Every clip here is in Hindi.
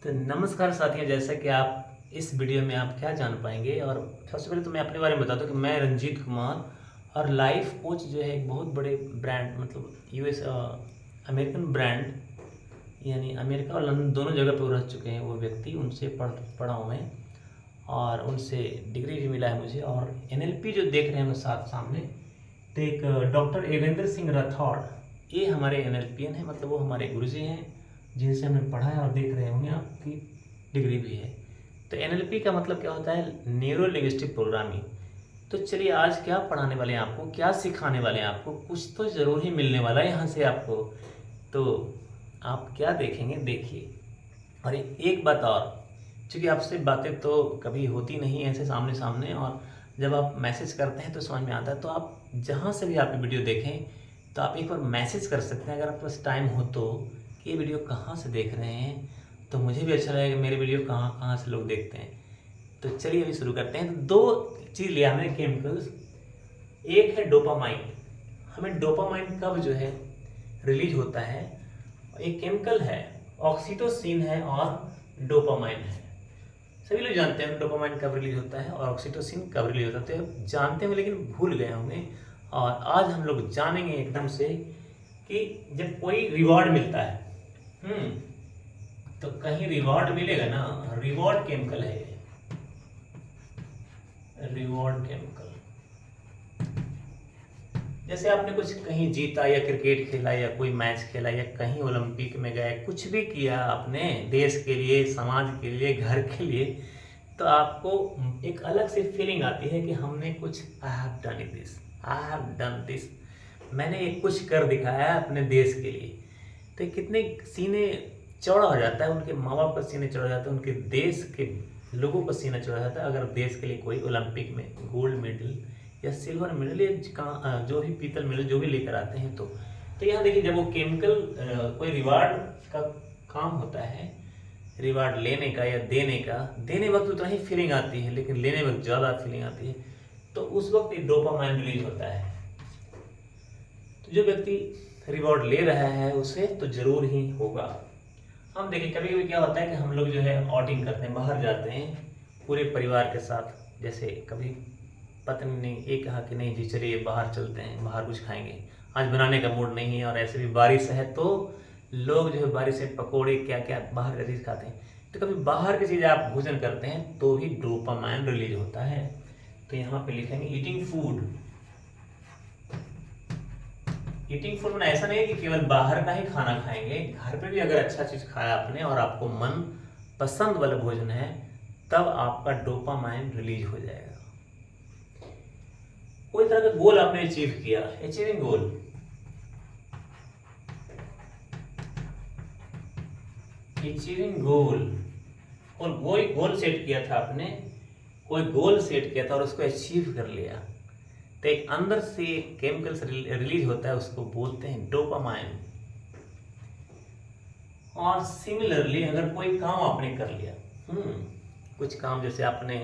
तो नमस्कार साथियों, जैसा कि आप इस वीडियो में आप क्या जान पाएंगे। और सबसे पहले तो मैं अपने बारे में बता दूं कि मैं रंजीत कुमार और लाइफ कोच जो है एक बहुत बड़े ब्रांड मतलब यूएस अमेरिकन ब्रांड यानी अमेरिका और लंदन दोनों जगह पर रह चुके हैं वो व्यक्ति। उनसे पढ़ा हूँ मैं और उनसे डिग्री भी मिला है मुझे। और एनएलपी जो देख रहे हैं साथ सामने, तो एक डॉक्टर योगेंद्र सिंह राठौड़, ये हमारे एनएलपीएन है, मतलब वो हमारे गुरुजी हैं जिनसे हमने पढ़ा है। और देख रहे होंगे आपकी डिग्री भी है। तो एनएलपी का मतलब क्या होता है? Neuro linguistic programming. तो चलिए आज क्या पढ़ाने वाले हैं आपको, क्या सिखाने वाले हैं आपको, कुछ तो ज़रूर ही मिलने वाला है यहाँ से आपको। तो आप क्या देखेंगे, देखिए। और एक बात और, क्योंकि आपसे बातें तो कभी होती नहीं ऐसे सामने सामने, और जब आप मैसेज करते हैं तो समझ में आता है। तो आप जहाँ से भी आप वीडियो देखें तो आप एक बार मैसेज कर सकते हैं अगर आपके पास टाइम हो तो, कि ये वीडियो कहाँ से देख रहे हैं। तो मुझे भी अच्छा लगेगा मेरे वीडियो कहाँ कहाँ से लोग देखते हैं। तो चलिए अभी शुरू करते हैं। तो दो चीज़ लिया हमने केमिकल्स। एक है डोपामाइन। हमें डोपामाइन कब जो है रिलीज होता है? एक केमिकल है ऑक्सीटोसिन है और डोपामाइन है। सभी लोग जानते हैं डोपामाइन कब रिलीज होता है और ऑक्सीटोसिन कब रिलीज होता है। तो जानते हैं लेकिन भूल गए होंगे। और आज हम लोग जानेंगे एकदम से कि जब कोई रिवॉर्ड मिलता है, तो कहीं रिवॉर्ड मिलेगा ना, रिवॉर्ड केमिकल है ये, रिवॉर्ड केमिकल। जैसे आपने कुछ कहीं जीता या क्रिकेट खेला या कोई मैच खेला या कहीं ओलंपिक में गए, कुछ भी किया आपने देश के लिए, समाज के लिए, घर के लिए, तो आपको एक अलग से फीलिंग आती है कि हमने कुछ I have done this, I have done this, मैंने एक कुछ कर दिखाया है अपने देश के लिए। तो कितने सीने चौड़ा हो जाता है, उनके माँ बाप का सीने चौड़ा हो जाता है, उनके देश के लोगों का सीना चौड़ा हो जाता है अगर देश के लिए कोई ओलंपिक में गोल्ड मेडल या सिल्वर मेडल या जो भी पीतल मेडल जो भी लेकर आते हैं। तो यहाँ देखिए, जब वो केमिकल कोई रिवार्ड का काम होता है, रिवार्ड लेने का या देने का, देने वक्त उतना ही फीलिंग आती है लेकिन लेने वक्त ज़्यादा फीलिंग आती है। तो उस वक्त एक डोपामाइन रिलीज होता है। तो जो व्यक्ति रिवॉर्ड ले रहा है उसे तो जरूर ही होगा। हम देखिए कभी कभी क्या होता है कि हम लोग जो है आउटिंग करते हैं, बाहर जाते हैं पूरे परिवार के साथ। जैसे कभी पत्नी ने ये कहा कि नहीं जी चलिए बाहर चलते हैं, बाहर कुछ खाएंगे, आज बनाने का मूड नहीं है, और ऐसे भी बारिश है तो लोग जो है बारिश से पकोड़े क्या क्या बाहर का चीज़ खाते हैं। तो कभी बाहर की चीज़ आप भोजन करते हैं तो भी डोपामाइन रिलीज होता है। तो यहाँ पे लिखेंगे ईटिंग फूड। ईटिंग फूड में ऐसा नहीं है कि केवल बाहर का ही खाना खाएंगे, घर पे भी अगर अच्छा चीज खाया आपने और आपको मन पसंद वाला भोजन है, तब आपका डोपामाइन रिलीज हो जाएगा। कोई तरह का गोल आपने अचीव किया, अचीविंग गोल, अचीविंग गोल, और कोई गोल सेट किया था आपने, कोई गोल सेट किया था और उसको अचीव कर लिया, तो एक अंदर से केमिकल्स रिलीज होता है, उसको बोलते हैं डोपामाइन। और सिमिलरली अगर कोई काम आपने कर लिया, कुछ काम जैसे आपने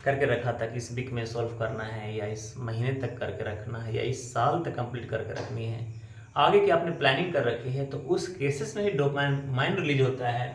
करके रखा था कि इस वीक में सॉल्व करना है या इस महीने तक करके रखना है या इस साल तक कंप्लीट करके रखनी है, आगे की आपने प्लानिंग कर रखी है, तो उस केसेस में भी डोपामाइन रिलीज होता है।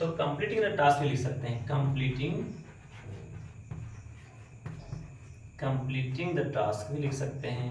तो कंप्लीटिंग द टास्क भी लिख सकते हैं, कंप्लीटिंग द टास्क भी लिख सकते हैं।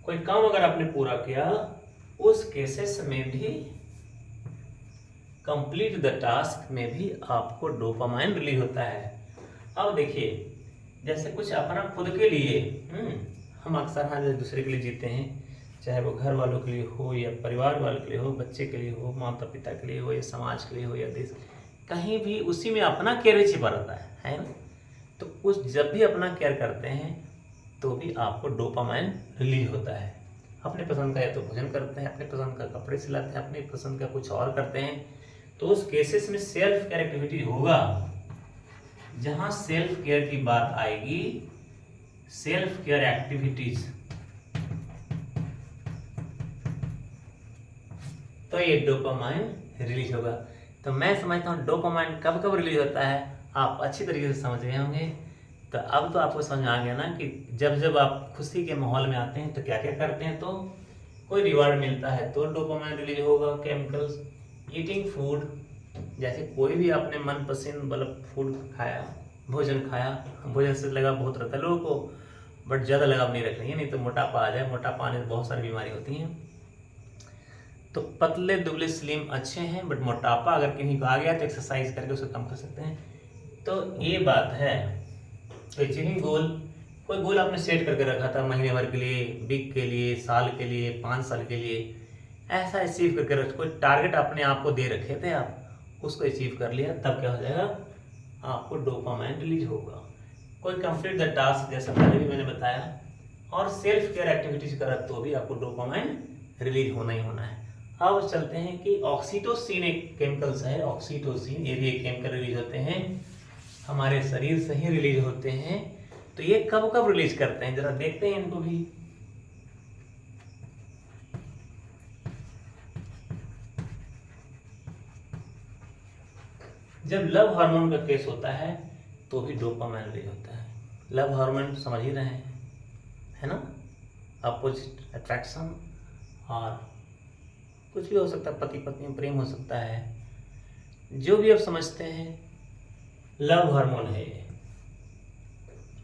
कोई काम अगर आपने पूरा किया, उस केसेस में भी, कंप्लीट द टास्क में भी आपको डोपामाइन रिलीज होता है। अब देखिए, जैसे कुछ अपना खुद के लिए, हम अक्सर हाँ दूसरे के लिए जीते हैं, चाहे वो घर वालों के लिए हो या परिवार वालों के लिए हो, बच्चे के लिए हो, माता पिता के लिए हो या समाज के लिए हो या देश, कहीं भी उसी में अपना केयर भी छिपा रहता है ना। तो कुछ जब भी अपना केयर करते हैं तो भी आपको डोपामाइन रिलीज होता है। अपने पसंद का या तो भोजन करते हैं, अपने पसंद का कपड़े सिलाते हैं, अपने पसंद का कुछ और करते हैं, तो उस केसेस में सेल्फ केयर एक्टिविटी होगा। जहां सेल्फ केयर की बात आएगी, सेल्फ केयर एक्टिविटीज, तो ये डोपामाइन रिलीज होगा। तो मैं समझता हूँ डोपामाइन कब कब रिलीज होता है आप अच्छी तरीके से समझ गए होंगे। तो अब तो आपको समझ आ गया ना कि जब जब आप खुशी के माहौल में आते हैं तो क्या क्या करते हैं। तो कोई रिवार्ड मिलता है तो डोपामाइन रिलीज होगा। केमिकल्स, ईटिंग फूड, जैसे कोई भी आपने मनपसंद मतलब फूड खाया, भोजन खाया, भोजन से लगाव बहुत रहता है लोगों को, बट ज़्यादा लगाव नहीं रखना है, नहीं तो मोटापा आ जाए। मोटापा आने से बहुत सारी बीमारी होती हैं। तो पतले दुबले स्लिम अच्छे हैं, बट मोटापा अगर किन्हीं को आ गया तो एक्सरसाइज करके उसको कम कर सकते हैं। तो ये बात है। अचीविंग गोल, कोई गोल आपने सेट करके रखा था महीने भर के लिए, वीक के लिए, साल के लिए, 5 साल के लिए, ऐसा अचीव करके रख, कोई टारगेट अपने आप को दे रखे थे, आप उसको अचीव कर लिया, तब क्या हो जाएगा, आपको डोपामाइन रिलीज होगा। कोई कंप्लीट द टास्क, जैसा पहले भी मैंने बताया, और सेल्फ केयर एक्टिविटीज करा तो भी आपको डोपामाइन रिलीज होना ही होना है। अब चलते हैं कि ऑक्सीटोसिन एक केमिकल्स है, ऑक्सीटोसिन, ये भी एक केमिकल रिलीज होते हैं, हमारे शरीर से ही रिलीज होते हैं। तो ये कब कब रिलीज करते हैं, जरा देखते हैं इनको भी। जब लव हार्मोन का केस होता है तो भी डोपामाइन रिलीज होता है। लव हार्मोन समझ ही रहे हैं, है ना, अपोजिट अट्रैक्शन, और कुछ भी हो सकता है, पति पत्नी में प्रेम हो सकता है, जो भी आप समझते हैं, लव हार्मोन है ये,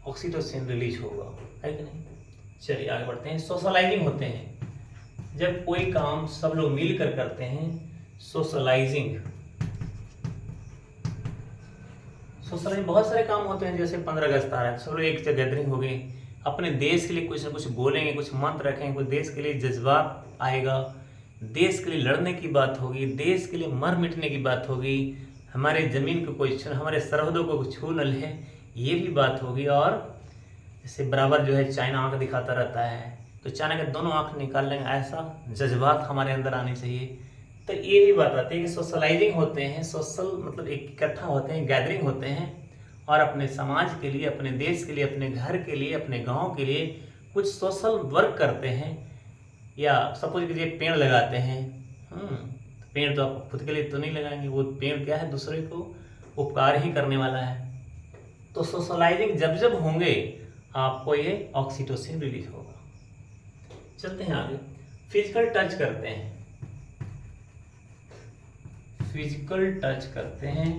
ऑक्सीटोसिन रिलीज होगा, है कि नहीं। चलिए आगे बढ़ते हैं। सोशलाइजिंग होते हैं, जब कोई काम सब लोग मिलकर करते हैं, सोशलाइजिंग। सोशलाइजिंग बहुत सारे काम होते हैं, जैसे 15 अगस्त आ रहा है, सब लोग एक जगह गैदरिंग हो गई, अपने देश के लिए कुछ ना कुछ बोलेंगे, कुछ मंत्र रखेंगे, कुछ देश के लिए जज्बात आएगा, देश के लिए लड़ने की बात होगी, देश के लिए मर मिटने की बात होगी, हमारे ज़मीन को कोई हमारे सरहदों को छू न ले, ये भी बात होगी। और जैसे बराबर जो है चाइना आंख दिखाता रहता है, तो चाइना के दोनों आंख निकाल लेंगे, ऐसा जज्बात हमारे अंदर आने चाहिए। तो ये भी बात आती है कि सोशलाइजिंग होते हैं, सोशल मतलब एक इकट्ठा होते हैं, गैदरिंग होते हैं, और अपने समाज के लिए, अपने देश के लिए, अपने घर के लिए, अपने गाँव के लिए कुछ सोशल वर्क करते हैं। या सपोज कीजिए पेड़ लगाते हैं, पेड़ तो आप खुद के लिए तो नहीं लगाएंगे, वो पेड़ क्या है, दूसरे को उपकार ही करने वाला है। तो सोशलाइजिंग जब जब होंगे आपको ये ऑक्सीटोसिन रिलीज होगा। चलते हैं आगे। फिजिकल टच करते हैं, फिजिकल टच करते हैं,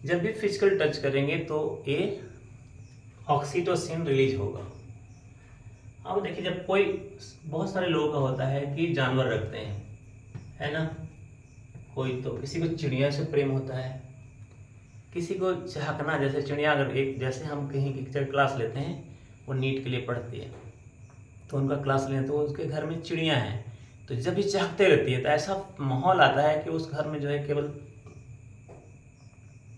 जब भी फिजिकल टच करेंगे तो ये ऑक्सीटोसिन रिलीज होगा। अब देखिए, जब कोई, बहुत सारे लोगों का होता है कि जानवर रखते हैं, है ना, कोई तो किसी को चिड़िया से प्रेम होता है, किसी को चहकना, जैसे चिड़िया, अगर एक जैसे हम कहीं की क्लास लेते हैं, वो नीट के लिए पढ़ती है, तो उनका क्लास लें तो उसके घर में चिड़िया हैं, तो जब भी चहकते रहती है तो ऐसा माहौल आता है कि उस घर में जो है केवल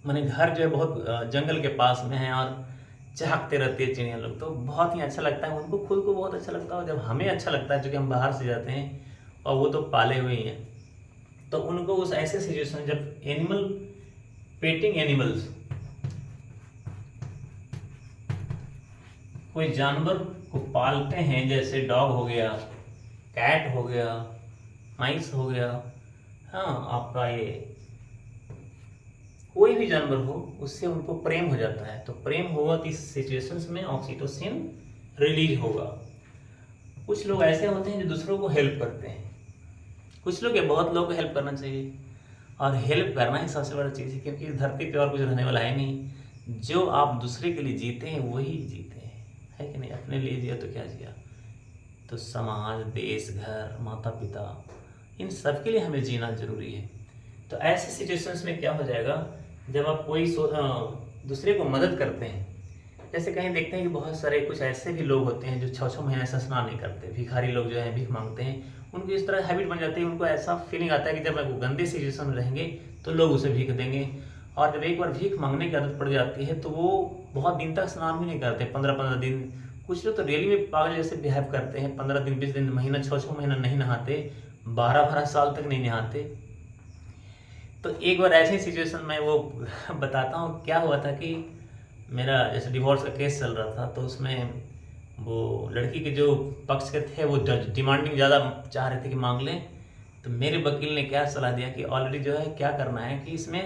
माने घर जो है बहुत जंगल के पास में है और चहकते रहती है चिड़िया लोग, तो बहुत ही अच्छा लगता है उनको, खुद को बहुत अच्छा लगता है। और जब हमें अच्छा लगता है, क्योंकि हम बाहर से जाते हैं और वो तो पाले हुए ही हैं, तो उनको उस ऐसे सिचुएशन, जब एनिमल, पेटिंग एनिमल्स, कोई जानवर को पालते हैं, जैसे डॉग हो गया, कैट हो गया, माइस हो गया, हाँ आपका ये कोई भी जानवर हो, उससे उनको प्रेम हो जाता है, तो प्रेम होगा तो इस सिचुएशंस में ऑक्सीटोसिन रिलीज होगा। कुछ लोग ऐसे होते हैं जो दूसरों को हेल्प करते हैं, कुछ लोग, बहुत लोगों को हेल्प करना चाहिए, और हेल्प करना ही सबसे बड़ा चीज़ है, क्योंकि इस धरती पे और कुछ रहने वाला है नहीं। जो आप दूसरे के लिए जीते हैं वही जीते हैं, है कि नहीं। अपने लिए जिया तो क्या जिया, तो समाज, देश, घर, माता पिता, इन सब के लिए हमें जीना जरूरी है। तो ऐसे सिचुएशंस में क्या हो जाएगा, जब आप कोई दूसरे को मदद करते हैं, जैसे कहीं देखते हैं कि बहुत सारे कुछ ऐसे भी लोग होते हैं जो 6-6 महीने से स्नान नहीं करते, भिखारी लोग जो हैं भीख मांगते हैं, उनको इस तरह हैबिट बन जाती है, उनको ऐसा फीलिंग आता है कि जब वो गंदे सिचुएशन में रहेंगे तो लोग उसे भीख देंगे, और जब एक बार भीख मांगने की आदत पड़ जाती है तो वो बहुत दिन तक स्नान भी नहीं करते, 15-15 दिन। कुछ लोग तो डेली में पागल जैसे बिहेव करते हैं, 15 दिन, 20 दिन, महीना, 6-6 महीना नहीं नहाते, 12-12 साल तक नहीं नहाते। तो एक बार ऐसी सिचुएशन में वो बताता हूँ, क्या हुआ था कि मेरा जैसे डिवोर्स का केस चल रहा था, तो उसमें वो लड़की के जो पक्ष के थे वो डिमांडिंग ज़्यादा चाह रहे थे कि मांग लें। तो मेरे वकील ने क्या सलाह दिया कि ऑलरेडी जो है क्या करना है कि इसमें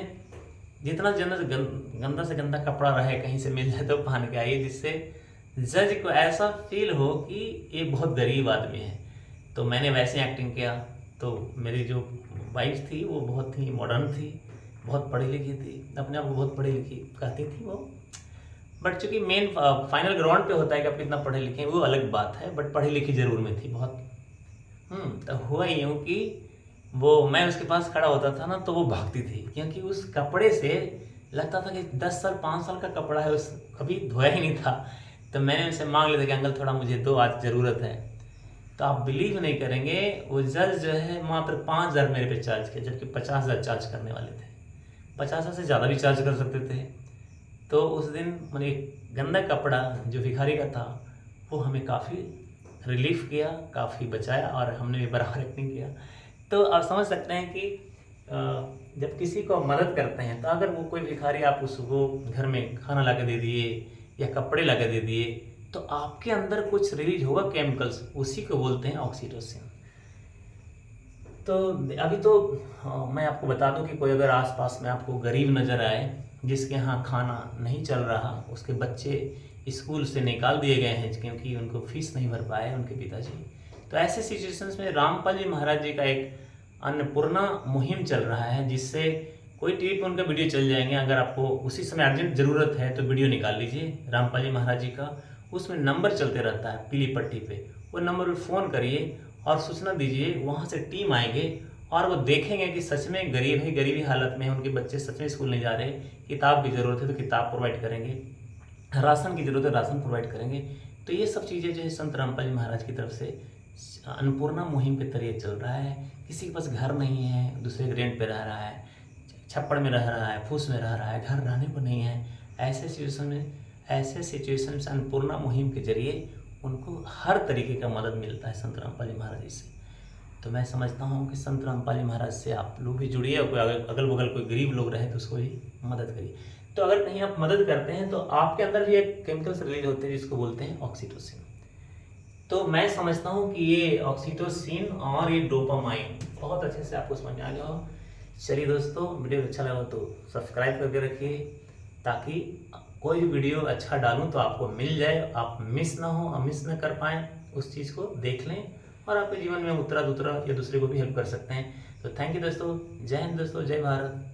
जितना गंदा से गंदा कपड़ा रहे, कहीं से मिल जाए तो पहन के आइए, जिससे जज को ऐसा फील हो कि ये बहुत गरीब आदमी है। तो मैंने वैसे एक्टिंग किया। तो मेरी जो वाइफ थी वो बहुत ही मॉडर्न थी, बहुत पढ़ी लिखी थी, अपने आप को बहुत पढ़ी लिखी कहती थी वो। बट चूंकि मेन फाइनल ग्राउंड पे होता है कि आप कितना पढ़े लिखे हैं वो अलग बात है, बट पढ़ी लिखी जरूर में थी बहुत। तो हुआ यूँ कि वो मैं उसके पास खड़ा होता था ना तो वो भागती थी, क्योंकि उस कपड़े से लगता था कि 10 साल 5 साल का कपड़ा है, उस कभी धोया ही नहीं था। तो मैंने उनसे मांग लिया था कि अंकल थोड़ा मुझे दो, आज ज़रूरत है। तो आप बिलीव नहीं करेंगे, वो जज जो है मात्र 5,000 मेरे पे चार्ज किया, जबकि 50,000 चार्ज करने वाले थे। 50,000 से ज़्यादा भी चार्ज कर सकते थे। तो उस दिन मैंने गंदा कपड़ा जो भिखारी का था वो हमें काफ़ी रिलीफ किया, काफ़ी बचाया, और हमने भी बराबर एक्टिंग किया। तो आप समझ सकते हैं कि जब किसी को मदद करते हैं तो अगर वो कोई भिखारी आप उसको घर में खाना ला के दे दिए या कपड़े ला के दे दिए तो आपके अंदर कुछ रिलीज होगा केमिकल्स, उसी को बोलते हैं ऑक्सीटोसिन। तो अभी तो मैं आपको बता दूं कि कोई अगर आसपास में आपको गरीब नज़र आए जिसके यहाँ खाना नहीं चल रहा, उसके बच्चे स्कूल से निकाल दिए गए हैं क्योंकि उनको फीस नहीं भर पाए उनके पिताजी, तो ऐसे सिचुएशंस में रामपाल जी महाराज जी का एक अन्नपूर्णा मुहिम चल रहा है, जिससे कोई टीवी पर उनका वीडियो चल जाएंगे। अगर आपको उसी समय अर्जेंट ज़रूरत है तो वीडियो निकाल लीजिए रामपाल जी महाराज जी का, उसमें नंबर चलते रहता है पीली पट्टी पे, वो नंबर पर फ़ोन करिए और सूचना दीजिए, वहाँ से टीम आएंगे और वो देखेंगे कि सच में गरीब है, गरीबी हालत में है, उनके बच्चे सच में स्कूल नहीं जा रहे, किताब की ज़रूरत है तो किताब प्रोवाइड करेंगे, राशन की ज़रूरत है राशन प्रोवाइड करेंगे। तो ये सब चीज़ें जो है संत रामपाल जी महाराज की तरफ से अन्नपूर्णा मुहिम के तरीके चल रहा है। किसी के पास घर नहीं है, दूसरे के रेंट पे रह रहा है, छप्पड़ में रह रहा है, फूस में रह रहा है, घर रहने को नहीं है, ऐसे सिचुएशन में अन्नपूर्णा मुहिम के जरिए उनको हर तरीके का मदद मिलता है संत रामपाल जी महाराज जी से। तो मैं समझता हूँ कि संत रामपाल जी महाराज से आप लोग भी जुड़िए, और कोई अगल बगल कोई गरीब लोग रहे तो उसको भी मदद करिए। तो अगर कहीं आप मदद करते हैं तो आपके अंदर भी एक केमिकल्स रिलीज होते हैं जिसको बोलते हैं ऑक्सीटोसिन। तो मैं समझता हूँ कि ये ऑक्सीटोसिन और ये डोपामाइन बहुत अच्छे से आपको समझ में आ गया हो। चलिए दोस्तों, वीडियो अच्छा लगा तो सब्सक्राइब करके रखिए, ताकि कोई भी वीडियो अच्छा डालूं तो आपको मिल जाए, आप मिस ना कर पाएँ, उस चीज़ को देख लें और आपके जीवन में उतरा दूतरा या दूसरे को भी हेल्प कर सकते हैं। तो थैंक यू दोस्तों, जय हिंद दोस्तों, जय भारत।